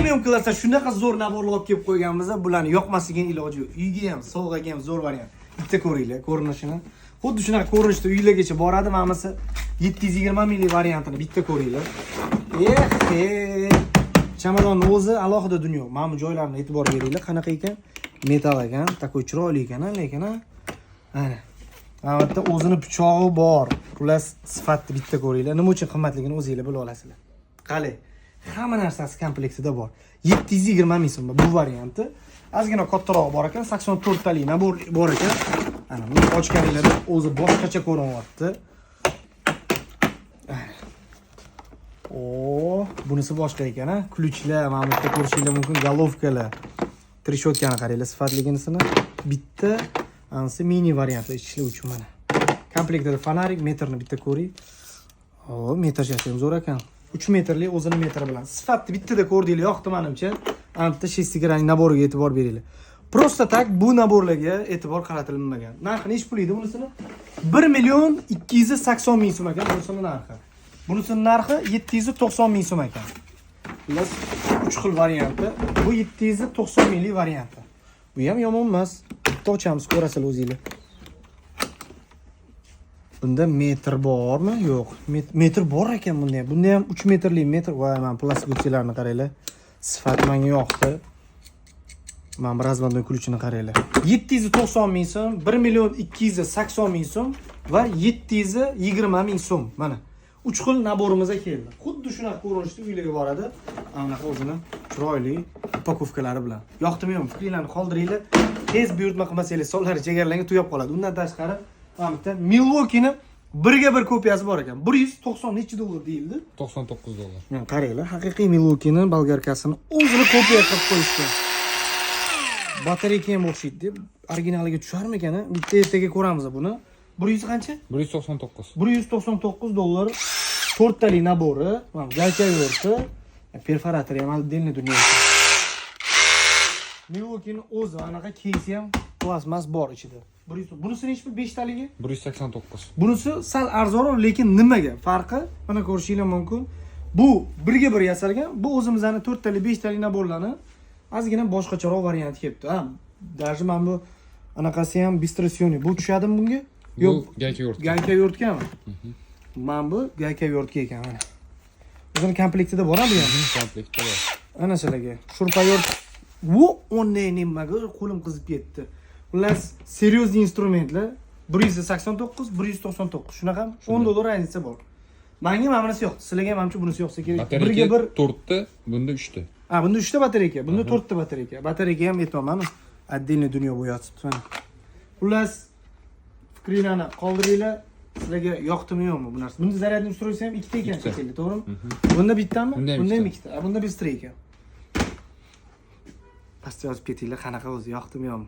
Premium klassda shunaqa zo'r naborlar olib kelib qo'yganmiz, bularni yoqmasligini iloji yo'q. Uyga ham, sovg'aga ham zo'r variant. Bitta ko'ringlar, ko'rinishini. Xuddi shunaqa ko'rinishda uylargacha boradi, mamasi 720 ml variantini bitta ko'ringlar. Chamadonning o'zi alohida dunyo. Mana bu joylarni e'tibor beringlar, qanaqa ekan? Metal ekan, takoy chiroyli ekan, lekin ana. Albatta o'zini pichog'i bor. Plus sifatni bitta ko'ringlar. Nima uchun qimmatligini o'zingizlar bilib olasizlar. Qale, hamma narsasi komplektida bor. 720 ming so'm bu varianti. Ozgina kattaroq bor ekan, 84 talik nabor bor ekan. Ana, buni ochganinglarda o'zi boshqacha ko'rinyapti. Bunisi boshqa ekan, Ключlar, mana bu yerda ko'rishingiz mumkin, golovkalar. Trishotkani qaranglar, sifatliginisini bitta, anisi mini variantda ishlovchi mana. Komplektida fonarik, metrni bitta ko'ring. Metrcha ham zo'r ekan. 3 metrlik o'zini metri bilan. Sifatni bittada ko'rdinglar, yoqdi menimcha. Anta shestigraning naboriga e'tibor beringlar. Prosta tak bu naborlarga e'tibor qaratilmagan. Narxi nech pul edi bunisini? 1 280 ming so'm ekan bunisini narxi. Bunisining narxi 790 ming so'm ekan. Plus 3 xil varianti. Bu 790 minglik varianti. Bu ham yomon emas. Bitta ochamiz, ko'rasizlar o'zingizlar. Bunda metr bormi? Yo'q. Metr bor ekan bunda. Bunda ham 3 metrlik metr. Voy, men plastik o'tchilarni qaranglar. Sifat menga yoqdi. Mana razbandon ключini qaranglar. 790 ming so'm, 1 280 ming so'm va 720 ming so'm. Mana 3 xil naborimizga keldi. Xuddi shunaqa ko'rinishda uylarga boradi. Anaqa o'zini chiroyli upakovkalari bilan. Yoqdimi yo'qmi? Fikringlarni qoldiringlar. Tez buyurtma qilmasangiz sonlari chegarlangan tuyab qoladi. Undan tashqari mana bitta Milwaukee'ni birga bir kopiyasi bor ekan. 190 necha dollar deyildi? 99 dollar. Men qaranglar, haqiqiy Milwaukee'ni bolgarkasini o'zini kopiya qilib qo'yishgan. Batareyka ham o'xshaydi deb originaliga tusharmikan? Bitta ertaga ko'ramiz buni. 100 qancha? 199. 199 dollar 4 talik nabori, mana gaykaverti, perforatori ham отдельный dunyo. Milwaukee'ning o'zi anaqa кейsi ham plasmas bor ichida. Bunisi nech pul 5 taligi? 189. Bunisi sal arzonroq, lekin nimaga farqi? Mana ko'rishingiz mumkin. Bu birga bir yasalgan, bu o'zimizning 4 talik, 5 talik naborlarni ozgina boshqacharoq variant kelibdi. Даже mana bu anaqasi ham bistrosiyoniy. Bu tushadimi bunga? Yo'q, gayka yo'rtga. Gayka yo'rtkami? Mana bu gayka yo'rtka ekan mana. O'zini komplektida borami bu ham? Komplektda bor. Ana shularga. Shurpa yo'rt. Bu onday nimaga qo'lim qizib ketdi. Xullas, seriozli instrumentlar 189, 199. Shunaqa 10 dollar razlika bor. Menga mana bunisi yo'q. Sizlarga ham hamcha bunisi yo'qsa kerak. Birga bir 4 ta, bunda 3 ta. Bunda 3 ta batareyka, bunda 4 ta batareyka. Batareyka ham aytmaman, отдельный dunyo bo'yatibdi mana. Xullas, fikringlarni qoldiringlar. Sizlarga yoqdimi yo'qmi bu narsa? Bunda zaryadni ustroysi ham 2 ta ekan shekilli, to'g'rimi? Bunda bittami? Bunda ham 2 ta. Bunda без 3 ekan. Pastga yozib ketinglar, qanaqa o'zi yoqdimi yo'qmi?